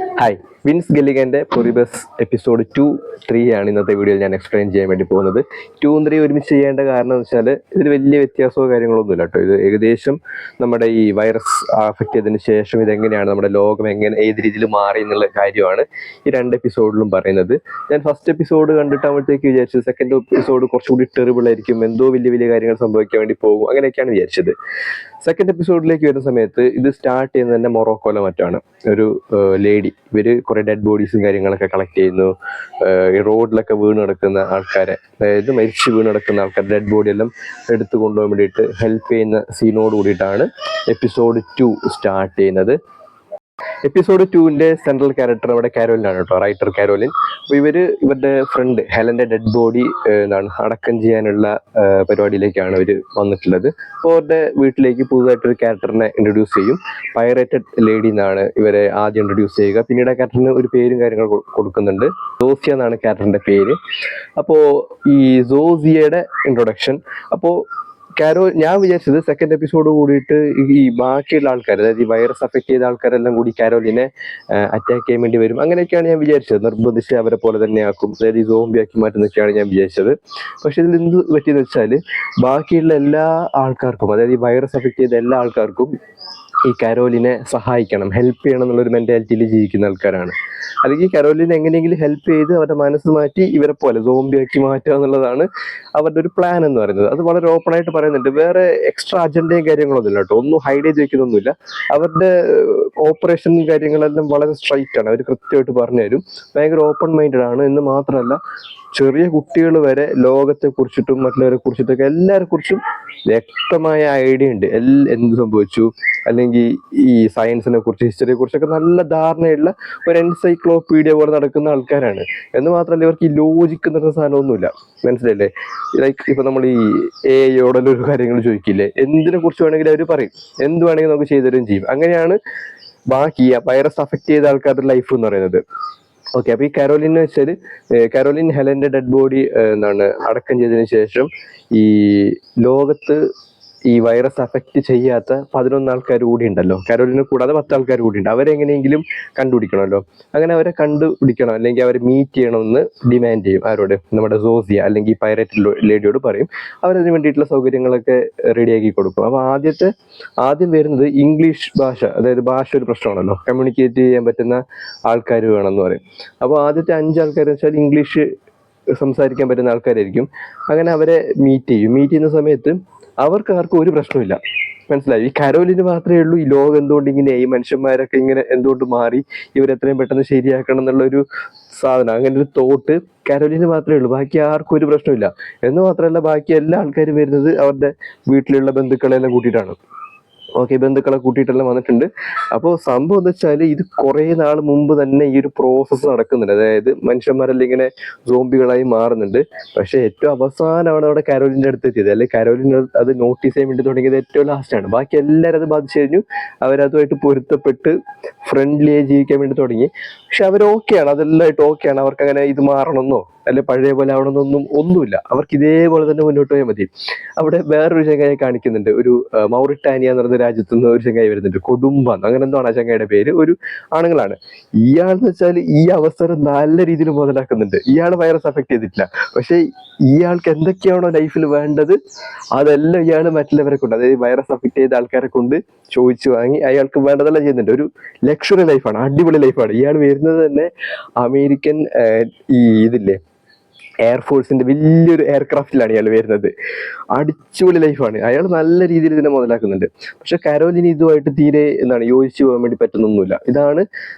Hi, wins ഗില്ലിഗന്റെ പൊറിബസ് episode 2-3 ആണ് ഇന്നത്തെ വീഡിയോയിൽ ഞാൻ എക്സ്പ്ലെയിൻ ചെയ്യാൻ വേണ്ടി പോകുന്നത്. 2-3 ഒരുമിച്ച് ചെയ്യേണ്ട കാരണം എന്ന് വെച്ചാൽ ഇതിൽ വലിയ വ്യത്യാസമോ കാര്യങ്ങളൊന്നുമില്ല കേട്ടോ. ഇത് ഏകദേശം നമ്മുടെ ഈ വൈറസ് അഫക്റ്റ് ചെയ്തതിന് ശേഷം ഇതെങ്ങനെയാണ് നമ്മുടെ ലോകം എങ്ങനെ ഏത് രീതിയിൽ മാറി എന്നുള്ള കാര്യമാണ് ഈ 2 എപ്പിസോഡിലും പറയുന്നത്. ഞാൻ ഫസ്റ്റ് എപ്പിസോഡ് കണ്ടിട്ടാകുമ്പോഴത്തേക്ക് വിചാരിച്ചത് സെക്കൻഡ് എപ്പിസോഡ് കുറച്ചുകൂടി ടെറിബിൾ ആയിരിക്കും, എന്തോ വലിയ വലിയ കാര്യങ്ങൾ സംഭവിക്കാൻ വേണ്ടി പോകും, അങ്ങനെയൊക്കെയാണ് വിചാരിച്ചത്. സെക്കൻഡ് എപ്പിസോഡിലേക്ക് വരുന്ന സമയത്ത് ഇത് സ്റ്റാർട്ട് ചെയ്യുന്നത് തന്നെ മൊറോക്കോയിലെ മറ്റാണ്. ഒരു ലേഡി, ഇവര് കുറെ ഡെഡ് ബോഡീസും കാര്യങ്ങളൊക്കെ കളക്ട് ചെയ്യുന്നു. ഈ റോഡിലൊക്കെ വീണ് കിടക്കുന്ന ആൾക്കാരെ, അതായത് മരിച്ച് വീണ് കിടക്കുന്ന ആൾക്കാരെ ഡെഡ് ബോഡി എല്ലാം എടുത്തു കൊണ്ടുപോകാൻ വേണ്ടിയിട്ട് ഹെൽപ്പ് ചെയ്യുന്ന സീനോട് കൂടിയിട്ടാണ് എപ്പിസോഡ് 2 സ്റ്റാർട്ട് ചെയ്യുന്നത്. എപ്പിസോഡ് 2ന്റെ സെൻട്രൽ ക്യാരക്ടർ അവിടെ കാരോലിനാണ് കേട്ടോ, റൈറ്റർ കാരോലിൻ. അപ്പോൾ ഇവരുടെ ഫ്രണ്ട് ഹെലന്റെ ഡെഡ് ബോഡി അടക്കം ചെയ്യാനുള്ള പരിപാടിയിലേക്കാണ് ഇവർ വന്നിട്ടുള്ളത്. അപ്പോൾ അവരുടെ വീട്ടിലേക്ക് പുതുതായിട്ടൊരു ക്യാരക്ടറിനെ ഇൻട്രൊഡ്യൂസ് ചെയ്യും. പൈറേറ്റഡ് ലേഡി എന്നാണ് ഇവരെ ആദ്യം ഇൻട്രൊഡ്യൂസ് ചെയ്യുക. പിന്നീട് ആ ക്യാരക്ടറിന് ഒരു പേരും കാര്യങ്ങളും കൊടുക്കുന്നുണ്ട്. സോസിയ എന്നാണ് ക്യാരക്ടറിന്റെ പേര്. അപ്പോൾ ഈ സോസിയയുടെ ഇൻട്രൊഡക്ഷൻ, അപ്പോൾ ഞാൻ വിചാരിച്ചത് സെക്കൻഡ് എപ്പിസോഡ് കൂടിയിട്ട് ഈ ബാക്കിയുള്ള ആൾക്കാർ, അതായത് ഈ വൈറസ് അഫക്ട് ചെയ്ത ആൾക്കാരെല്ലാം കൂടി കാരോലിനെ അറ്റാക്ക് ചെയ്യാൻ വേണ്ടി വരും, അങ്ങനെയൊക്കെയാണ് ഞാൻ വിചാരിച്ചത്. നിർബന്ധിച്ച് അവരെ പോലെ തന്നെ ആക്കും, അതായത് ഈ സോംബി ആക്കി മാറ്റുന്നൊക്കെയാണ് ഞാൻ വിചാരിച്ചത്. പക്ഷെ ഇതിൽ എന്ത് പറ്റിയെന്ന് വെച്ചാൽ ബാക്കിയുള്ള എല്ലാ ആൾക്കാർക്കും, അതായത് ഈ വൈറസ് അഫക്ട് ചെയ്ത എല്ലാ ആൾക്കാർക്കും ഈ കരോലിനെ സഹായിക്കണം, ഹെൽപ്പ് ചെയ്യണം എന്നുള്ളൊരു മെന്റാലിറ്റിയിൽ ജീവിക്കുന്ന ആൾക്കാരാണ്. അല്ലെങ്കിൽ കരോലിനെ എങ്ങനെയെങ്കിലും ഹെൽപ്പ് ചെയ്ത് അവരുടെ മനസ്സ് മാറ്റി ഇവരെ പോലെ സോംബിയാക്കി മാറ്റുക എന്നുള്ളതാണ് അവരുടെ ഒരു പ്ലാൻ എന്ന് പറയുന്നത്. അത് വളരെ ഓപ്പൺ ആയിട്ട് പറയുന്നുണ്ട്. വേറെ എക്സ്ട്രാ അജണ്ടയും കാര്യങ്ങളൊന്നുമില്ല കേട്ടോ, ഒന്നും ഹൈഡ് ചെയ്ത് വെക്കുന്നൊന്നുമില്ല. അവരുടെ ഓപ്പറേഷൻ കാര്യങ്ങളെല്ലാം വളരെ സ്ട്രൈറ്റ് ആണ്, അവർ കൃത്യമായിട്ട് പറഞ്ഞു തരും. ഭയങ്കര ഓപ്പൺ മൈൻഡഡ് ആണ് എന്ന് മാത്രമല്ല, ചെറിയ കുട്ടികൾ വരെ ലോകത്തെ കുറിച്ചിട്ടും മറ്റുള്ളവരെ കുറിച്ചിട്ടൊക്കെ എല്ലാവരെ കുറിച്ചും വ്യക്തമായ ഐഡിയ ഉണ്ട്. എന്ത് സംഭവിച്ചു, അല്ലെങ്കിൽ ഈ സയൻസിനെ കുറിച്ച്, ഹിസ്റ്ററിയെ കുറിച്ചൊക്കെ നല്ല ധാരണയുള്ള ഒരു എൻസൈക്ലോപീഡിയ പോലെ നടക്കുന്ന ആൾക്കാരാണ്. എന്ന് മാത്രമല്ല, ഇവർക്ക് ഈ ലോജിക്ക് എന്നൊരു സാധനമൊന്നുമില്ല, മനസ്സിലല്ലേ? ലൈക്ക് ഇപ്പൊ നമ്മൾ ഈ എയോടെല്ലാം കാര്യങ്ങൾ ചോദിക്കില്ലേ, എന്തിനെ കുറിച്ച് വേണമെങ്കിലും അവർ പറയും, എന്ത് വേണമെങ്കിലും നമുക്ക് ചെയ്തുതരും ചെയ്യും. അങ്ങനെയാണ് ബാക്കി വൈറസ് അഫക്ട് ചെയ്ത ആൾക്കാരുടെ ലൈഫ് എന്ന് പറയുന്നത്. ഓക്കെ, അപ്പൊ ഈ കരോലിൻ വെച്ചാൽ കരോലിൻ ഹെലന്റെ ഡെഡ് ബോഡി അടക്കം ചെയ്തതിനു ശേഷം ഈ ലോകത്ത് ഈ വൈറസ് അഫക്റ്റ് ചെയ്യാത്ത 11 ആൾക്കാർ കൂടി ഉണ്ടല്ലോ, കരോലിനെ കൂടാതെ 10 ആൾക്കാർ കൂടി ഉണ്ട്. അവരെങ്ങനെയെങ്കിലും കണ്ടുപിടിക്കണമല്ലോ. അങ്ങനെ അവരെ കണ്ടുപിടിക്കണം, അല്ലെങ്കിൽ അവരെ മീറ്റ് ചെയ്യണമെന്ന് ഡിമാൻഡ് ചെയ്യും. ആരോട്? നമ്മുടെ സോസിയ അല്ലെങ്കിൽ പൈറേറ്റ് ലേഡിയോട് പറയും. അവരതിന് വേണ്ടിയിട്ടുള്ള സൗകര്യങ്ങളൊക്കെ റെഡിയാക്കി കൊടുക്കും. അപ്പോൾ ആദ്യം വരുന്നത് ഇംഗ്ലീഷ് ഭാഷ, അതായത് ഭാഷ ഒരു പ്രശ്നമാണല്ലോ, കമ്മ്യൂണിക്കേറ്റ് ചെയ്യാൻ പറ്റുന്ന ആൾക്കാർ വേണമെന്ന് പറയും. അപ്പോൾ ആദ്യത്തെ 5 ആൾക്കാർ വെച്ചാൽ ഇംഗ്ലീഷ് സംസാരിക്കാൻ പറ്റുന്ന ആൾക്കാരായിരിക്കും. അങ്ങനെ അവരെ മീറ്റ് ചെയ്യുന്ന സമയത്ത് അവർക്ക് ആർക്കും ഒരു പ്രശ്നമില്ല, മനസ്സിലായി? ഈ കരോലിന് മാത്രമേ ഉള്ളൂ ഈ ലോകം എന്തുകൊണ്ട് ഇങ്ങനെ, ഈ മനുഷ്യന്മാരൊക്കെ ഇങ്ങനെ എന്തുകൊണ്ട് മാറി, ഇവരെത്രയും പെട്ടെന്ന് ശരിയാക്കണം എന്നുള്ളൊരു സാധനം, അങ്ങനെ ഒരു തോട്ട് കരോലിന് മാത്രമേ ഉള്ളൂ. ബാക്കി ആർക്കും ഒരു പ്രശ്നമില്ല. എന്ന് മാത്രമല്ല, ബാക്കി എല്ലാ ആൾക്കാരും വരുന്നത് അവരുടെ വീട്ടിലുള്ള ബന്ധുക്കളെല്ലാം കൂട്ടിയിട്ടാണ്. ഓക്കെ, ബന്ധുക്കളെ കൂട്ടിയിട്ടെല്ലാം വന്നിട്ടുണ്ട്. അപ്പോൾ സംഭവം എന്താ വെച്ചാൽ, ഇത് കുറേ നാൾ മുമ്പ് തന്നെ ഈ ഒരു പ്രോസസ്സ് നടക്കുന്നുണ്ട്. അതായത് മനുഷ്യന്മാരെല്ലാം ഇങ്ങനെ സോംബികളായി മാറുന്നുണ്ട്. പക്ഷെ ഏറ്റവും അവസാനമാണ് അവിടെ കരോലിൻ്റെ അടുത്ത് എത്തിയത്. അല്ലെങ്കിൽ കരോലിൻ അത് നോട്ടീസ് ചെയ്യാൻ വേണ്ടി തുടങ്ങിയത് ഏറ്റവും ലാസ്റ്റാണ്. ബാക്കി എല്ലാവരും അത് ബാധിച്ചു കഴിഞ്ഞു. അവരതുമായിട്ട് പൊരുത്തപ്പെട്ട് ഫ്രണ്ട്ലി ആയി ജീവിക്കാൻ വേണ്ടി തുടങ്ങി. പക്ഷെ അവർ ഓക്കെയാണ്, അതെല്ലാമായിട്ട് ഓക്കെയാണ്. അവർക്ക് അങ്ങനെ ഇത് മാറണമെന്നോ അല്ലെ പഴയ പോലെ ആവണമെന്നൊന്നും ഒന്നുമില്ല. അവർക്ക് ഇതേപോലെ തന്നെ മുന്നോട്ട് പോയാൽ മതി. അവിടെ വേറൊരു ചങ്ങായി കാണിക്കുന്നുണ്ട്. ഒരു മൗറിറ്റാനിയ എന്ന് പറയുന്ന രാജ്യത്തു നിന്ന് ഒരു ചങ്ങായി വരുന്നുണ്ട്, കൊടുമ്പാൻ അങ്ങനെ എന്തോ ആണ് ആ ചങ്ങായിയുടെ പേര്. ഒരു ആണുങ്ങളാണ്. ഇയാളെന്ന് വെച്ചാൽ ഈ അവസരം നല്ല രീതിയിൽ മുതലാക്കുന്നുണ്ട്. ഇയാൾ വൈറസ് അഫക്ട് ചെയ്തിട്ടില്ല, പക്ഷെ ഇയാൾക്ക് എന്തൊക്കെയാണോ ലൈഫിൽ വേണ്ടത് അതെല്ലാം ഇയാൾ മറ്റുള്ളവരെ കൊണ്ട്, അതായത് വൈറസ് അഫക്ട് ചെയ്ത ആൾക്കാരെ കൊണ്ട് ചോദിച്ചു വാങ്ങി അയാൾക്ക് വേണ്ടതെല്ലാം ചെയ്യുന്നുണ്ട്. ഒരു ലക്ഷറി ലൈഫാണ്, അടിപൊളി ലൈഫാണ്. ഇയാൾ വരുന്നത് തന്നെ അമേരിക്കൻ ഈ ഇതില്ലേ എയർഫോഴ്സിന്റെ വലിയൊരു എയർക്രാഫ്റ്റിലാണ് ഇയാൾ വരുന്നത്. അടിച്ചുപൊളി ലൈഫാണ്. അയാൾ നല്ല രീതിയിൽ ഇതിനെ മുതലാക്കുന്നുണ്ട്. പക്ഷെ കരോലിന് ഇതുമായിട്ട് തീരെ യോജിച്ചു പോകാൻ വേണ്ടി പറ്റുന്നൊന്നുമില്ല. ഇതാണ്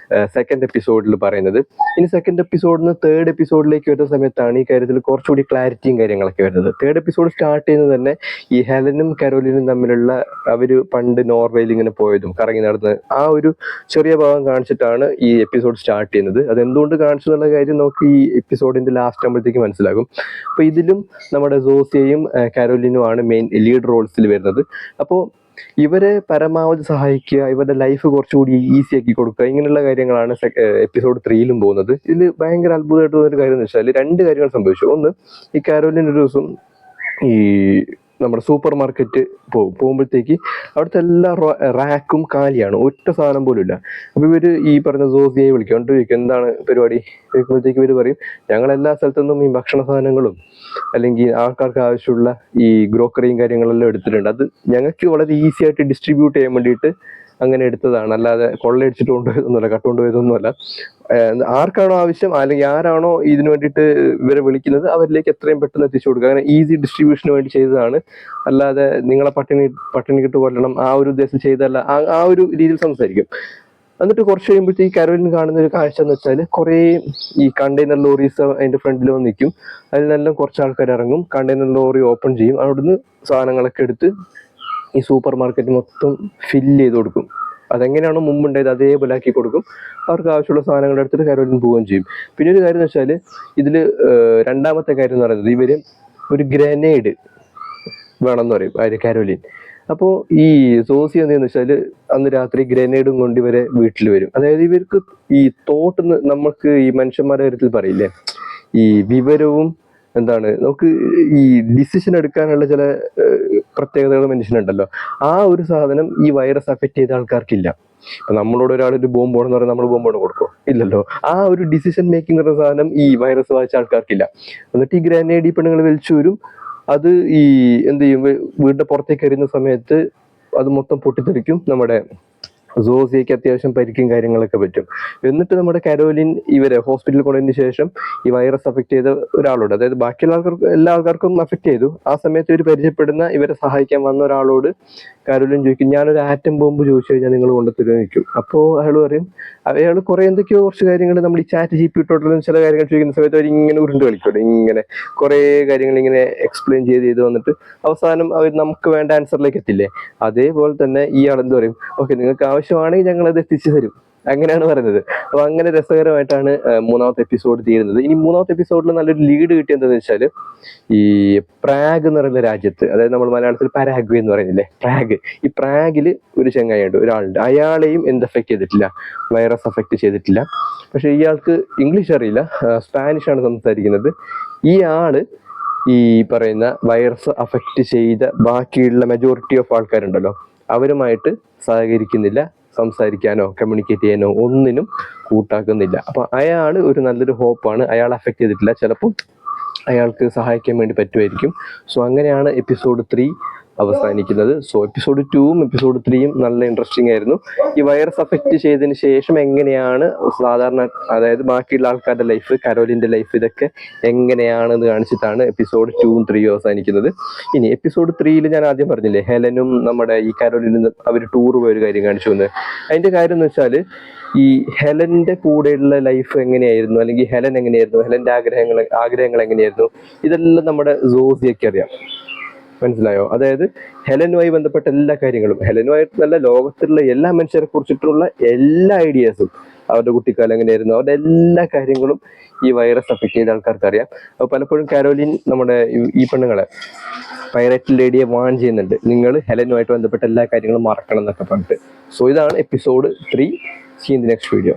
സെക്കൻഡ് എപ്പിസോഡിൽ പറയുന്നത്. ഇനി സെക്കൻഡ് എപ്പിസോഡിൽ നിന്ന് തേർഡ് എപ്പിസോഡിലേക്ക് വരുന്ന സമയത്താണ് ഈ കാര്യത്തിൽ കുറച്ചുകൂടി ക്ലാരിറ്റിയും കാര്യങ്ങളൊക്കെ വരുന്നത്. തേർഡ് എപ്പിസോഡ് സ്റ്റാർട്ട് ചെയ്യുന്നത് തന്നെ ഈ ഹെലനും കരോലിനും തമ്മിലുള്ള അവര് പണ്ട് നോർവേയിൽ ഇങ്ങനെ പോയതും കറങ്ങി നടന്ന് ആ ഒരു ചെറിയ ഭാഗം കാണിച്ചിട്ടാണ് ഈ എപ്പിസോഡ് സ്റ്റാർട്ട് ചെയ്യുന്നത്. അതെന്തുകൊണ്ട് കാണിച്ചു എന്നുള്ള കാര്യം നമുക്ക് ഈ എപ്പിസോഡിന്റെ ലാസ്റ്റ് ആകുമ്പോഴത്തേക്ക് മനസ്സിലാകും. അപ്പൊ ഇതിലും നമ്മുടെ സോസിയയും കാരോലിനുമാണ് മെയിൻ ലീഡ് റോൾസിൽ വരുന്നത്. അപ്പോൾ ഇവരെ പരമാവധി സഹായിക്കുക, ഇവരുടെ ലൈഫ് കുറച്ചുകൂടി ഈസി ആക്കി കൊടുക്കുക, ഇങ്ങനെയുള്ള കാര്യങ്ങളാണ് എപ്പിസോഡ് 3യിലും പോകുന്നത്. ഇതിൽ ഭയങ്കര അത്ഭുതമായിട്ട് തോന്നുന്ന ഒരു കാര്യം എന്ന് വെച്ചാൽ 2 കാര്യങ്ങൾ സംഭവിച്ചു. ഒന്ന്, ഈ കാരോലിൻ ഒരു ദിവസം ഈ നമ്മുടെ സൂപ്പർ മാർക്കറ്റ് പോകുമ്പോഴത്തേക്ക് അവിടുത്തെ എല്ലാ റാക്കും കാലിയാണ്, ഒറ്റ സാധനം പോലും ഇല്ല. അപ്പോൾ ഇവർ ഈ പറഞ്ഞ സോസിയെ വിളിക്കും, എന്നിട്ട് ചോദിക്കും എന്താണ് പരിപാടി. ചോദിക്കുമ്പോഴത്തേക്ക് ഇവർ പറയും ഞങ്ങൾ എല്ലാ സ്ഥലത്തുനിന്നും ഈ ഭക്ഷണ സാധനങ്ങളും അല്ലെങ്കിൽ ആൾക്കാർക്ക് ആവശ്യമുള്ള ഈ ഗ്രോക്കറിയും കാര്യങ്ങളെല്ലാം എടുത്തിട്ടുണ്ട്, അത് ഞങ്ങൾക്ക് വളരെ ഈസി ആയിട്ട് ഡിസ്ട്രിബ്യൂട്ട് ചെയ്യാൻ വേണ്ടിയിട്ട് അങ്ങനെ എടുത്തതാണ്, അല്ലാതെ കൊള്ളയടിച്ചിട്ട് കൊണ്ടുപോയതൊന്നുമല്ല, കട്ടുകൊണ്ടുപോയതൊന്നുമല്ല. ആർക്കാണോ ആവശ്യം അല്ലെങ്കിൽ ആരാണോ ഇതിനു വേണ്ടിയിട്ട് ഇവരെ വിളിക്കുന്നത് അവരിലേക്ക് എത്രയും പെട്ടെന്ന് എത്തിച്ചു കൊടുക്കുക, അങ്ങനെ ഈസി ഡിസ്ട്രിബ്യൂഷന് വേണ്ടി ചെയ്തതാണ്, അല്ലാതെ നിങ്ങളെ പട്ടിണിക്കിട്ട് കൊല്ലണം ആ ഒരു ഉദ്ദേശം ചെയ്തല്ല. ആ ഒരു രീതിയിൽ സംസാരിക്കും. എന്നിട്ട് കുറച്ച് കഴിയുമ്പോഴത്തേക്ക് കരോലിൻ കാണുന്ന ഒരു കാഴ്ച എന്ന് വെച്ചാൽ കുറേ ഈ കണ്ടെയ്നർ ലോറീസ് അതിന്റെ ഫ്രണ്ടിൽ വന്ന് നിൽക്കും. അതിൽ നിന്നെല്ലാം കുറച്ച് ആൾക്കാർ ഇറങ്ങും, കണ്ടെയ്നർ ലോറി ഓപ്പൺ ചെയ്യും, അവിടുന്ന് സാധനങ്ങളൊക്കെ എടുത്ത് ഈ സൂപ്പർ മാർക്കറ്റ് മൊത്തം ഫില്ല് ചെയ്ത് കൊടുക്കും. അതെങ്ങനെയാണോ മുമ്പുണ്ടായത് അതേപോലെ ആക്കി കൊടുക്കും. അവർക്ക് ആവശ്യമുള്ള സാധനങ്ങൾ എടുത്തിട്ട് കരോലിൻ പോവുകയും ചെയ്യും. പിന്നെ ഒരു കാര്യം എന്ന് വെച്ചാൽ ഇതിൽ രണ്ടാമത്തെ കാര്യം എന്ന് പറയുന്നത് ഇവര് ഒരു ഗ്രനേഡ് വേണമെന്ന് പറയും ആര്, കരോലിൻ. അപ്പോൾ ഈ സോസി എന്താന്ന് വെച്ചാൽ അന്ന് രാത്രി ഗ്രനേഡും കൊണ്ട് ഇവരെ വീട്ടിൽ വരും. അതായത് ഇവർക്ക് ഈ തോട്ടെന്ന് നമുക്ക് ഈ മനുഷ്യന്മാരുടെ കാര്യത്തിൽ പറയില്ലേ, ഈ വിവരവും എന്താണ് നമുക്ക് ഈ ഡിസിഷൻ എടുക്കാനുള്ള ചില പ്രത്യേകതകൾ മനുഷ്യനുണ്ടല്ലോ, ആ ഒരു സാധനം ഈ വൈറസ് അഫക്റ്റ് ചെയ്ത ആൾക്കാർക്കില്ല. ഇപ്പൊ നമ്മളോട് ഒരാളൊരു ബോംബ് പോണെന്ന് പറഞ്ഞാൽ നമ്മൾ ബോംബ് കൊടുക്കോ? ഇല്ലല്ലോ. ആ ഒരു ഡിസിഷൻ മേക്കിംഗ് എന്ന സാധനം ഈ വൈറസ് വായിച്ച ആൾക്കാർക്കില്ല. എന്നിട്ട് ഈ ഗ്രാനേഡ് ഈ പെണ്ണുങ്ങൾ വലിച്ചു വരും. അത് ഈ എന്ത് ചെയ്യും, വീടിന്റെ പുറത്തേക്ക് എറിയുന്ന സമയത്ത് അത് മൊത്തം പൊട്ടിത്തെറിക്കും. നമ്മുടെ സോസിയയ്ക്ക് അത്യാവശ്യം പരിക്കും കാര്യങ്ങളൊക്കെ പറ്റും. എന്നിട്ട് നമ്മുടെ കരോലിൻ ഇവരെ ഹോസ്പിറ്റലിൽ കൊണ്ടതിന് ശേഷം ഈ വൈറസ് അഫക്റ്റ് ചെയ്ത ഒരാളോട്, അതായത് ബാക്കിയുള്ള ആൾക്കാർക്ക് എല്ലാ ആൾക്കാർക്കും അഫക്റ്റ് ചെയ്തു, ആ സമയത്ത് ഇവർ പരിചയപ്പെടുന്ന ഇവരെ സഹായിക്കാൻ വന്ന ഒരാളോട് കരോലിൻ ചോദിക്കും ഞാനൊരു ആറ്റം ബോംബ് ചോദിച്ചു കഴിഞ്ഞാൽ നിങ്ങൾ കൊണ്ടുത്തരുമെന്ന് നിൽക്കും. അപ്പോൾ അയാൾ പറയും, അയാൾ കുറെ എന്തൊക്കെയോ കുറച്ച് കാര്യങ്ങൾ നമ്മൾ ഈ ചാറ്റ് GPT ഇട്ടോട്ടുള്ള ചില കാര്യങ്ങൾ ചോദിക്കുന്ന സമയത്ത് അവർ ഇങ്ങനെ ഉരുണ്ട് കളിക്കും, ഇങ്ങനെ കുറെ കാര്യങ്ങൾ ഇങ്ങനെ എക്സ്പ്ലെയിൻ ചെയ്ത് വന്നിട്ട് അവസാനം അവർ നമുക്ക് വേണ്ട ആൻസറിലേക്ക് എത്തില്ലേ. അതേപോലെ തന്നെ ഇയാൾ എന്ത് പറയും, ഓക്കെ നിങ്ങൾക്ക് ആവശ്യമാണെങ്കിൽ ഞങ്ങൾ അത് എത്തിച്ചു തരും, അങ്ങനെയാണ് പറയുന്നത്. അപ്പൊ അങ്ങനെ രസകരമായിട്ടാണ് മൂന്നാമത്തെ എപ്പിസോഡ് തീരുന്നത്. ഇനി മൂന്നാമത്തെ എപ്പിസോഡിൽ നല്ലൊരു ലീഡ് കിട്ടിയെന്താന്ന് വെച്ചാൽ ഈ പ്രാഗ് എന്ന് പറയുന്ന രാജ്യത്ത്, അതായത് നമ്മൾ മലയാളത്തിൽ പരാഗ്വേ എന്ന് പറയുന്നില്ലേ, പ്രാഗ്, ഈ പ്രാഗിൽ ഒരു ചങ്ങായിയുണ്ട്, ഒരാളുണ്ട്. അയാളെയും എന്ത് അഫക്റ്റ് ചെയ്തിട്ടില്ല, വൈറസ് അഫക്റ്റ് ചെയ്തിട്ടില്ല. പക്ഷെ ഇയാൾക്ക് ഇംഗ്ലീഷ് അറിയില്ല, സ്പാനിഷ് ആണ് സംസാരിക്കുന്നത്. ഈ ആള് ഈ പറയുന്ന വൈറസ് അഫക്റ്റ് ചെയ്ത ബാക്കിയുള്ള മെജോറിറ്റി ഓഫ് ആൾക്കാരുണ്ടല്ലോ അവരുമായിട്ട് സഹകരിക്കുന്നില്ല, സംസാരിക്കാനോ കമ്മ്യൂണിക്കേറ്റ് ചെയ്യാനോ ഒന്നിനും കൂട്ടാക്കുന്നില്ല. അപ്പൊ അയാൾ ഒരു നല്ലൊരു ഹോപ്പാണ്, അയാൾ അഫക്റ്റ് ചെയ്തിട്ടില്ല, ചിലപ്പോൾ അയാൾക്ക് സഹായിക്കാൻ വേണ്ടി പറ്റുമായിരിക്കും. സോ അങ്ങനെയാണ് എപ്പിസോഡ് 3 അവസാനിക്കുന്നത്. സോ എപ്പിസോഡ് 2ഉം എപ്പിസോഡ് 3യും നല്ല ഇൻട്രസ്റ്റിംഗ് ആയിരുന്നു. ഈ വൈറസ് അഫക്റ്റ് ചെയ്തതിന് ശേഷം എങ്ങനെയാണ് സാധാരണ, അതായത് ബാക്കിയുള്ള ആൾക്കാരുടെ ലൈഫ്, കരോലിന്റെ ലൈഫ്, ഇതൊക്കെ എങ്ങനെയാണെന്ന് കാണിച്ചിട്ടാണ് എപ്പിസോഡ് 2ഉം 3യും അവസാനിക്കുന്നത്. ഇനി എപ്പിസോഡ് 3യിൽ ഞാൻ ആദ്യം പറഞ്ഞില്ലേ, ഹെലനും നമ്മുടെ ഈ കരോലിനും അവർ ടൂർ പോയൊരു കാര്യം കാണിച്ചു വന്നത്. അതിന്റെ കാര്യം എന്ന് വെച്ചാൽ ഈ ഹെലന്റെ കൂടെയുള്ള ലൈഫ് എങ്ങനെയായിരുന്നു, അല്ലെങ്കിൽ ഹെലൻ എങ്ങനെയായിരുന്നു, ഹെലന്റെ ആഗ്രഹങ്ങൾ എങ്ങനെയായിരുന്നു, ഇതെല്ലാം നമ്മുടെ സോസിയൊക്കെ അറിയാം. മനസ്സിലായോ? അതായത് ഹെലനുമായി ബന്ധപ്പെട്ട എല്ലാ കാര്യങ്ങളും, ഹെലനുമായിട്ട് നല്ല ലോകത്തിലുള്ള എല്ലാ മനുഷ്യരെ കുറിച്ചിട്ടുള്ള എല്ലാ ഐഡിയാസും, അവരുടെ കുട്ടിക്കാലം എങ്ങനെയായിരുന്നു, അവരുടെ എല്ലാ കാര്യങ്ങളും ഈ വൈറസ് അഫക്റ്റ് ചെയ്ത ആൾക്കാർക്ക് അറിയാം. അപ്പോൾ പലപ്പോഴും കരോലിൻ നമ്മുടെ ഈ പെണ്ണുങ്ങളെ പൈററ്റ് ലേഡിയെ വാൺ ചെയ്യുന്നുണ്ട്, നിങ്ങൾ ഹെലനുമായിട്ട് ബന്ധപ്പെട്ട എല്ലാ കാര്യങ്ങളും മറക്കണം എന്നൊക്കെ പറഞ്ഞിട്ട്. സോ ഇതാണ് episode 3. See you in the next video.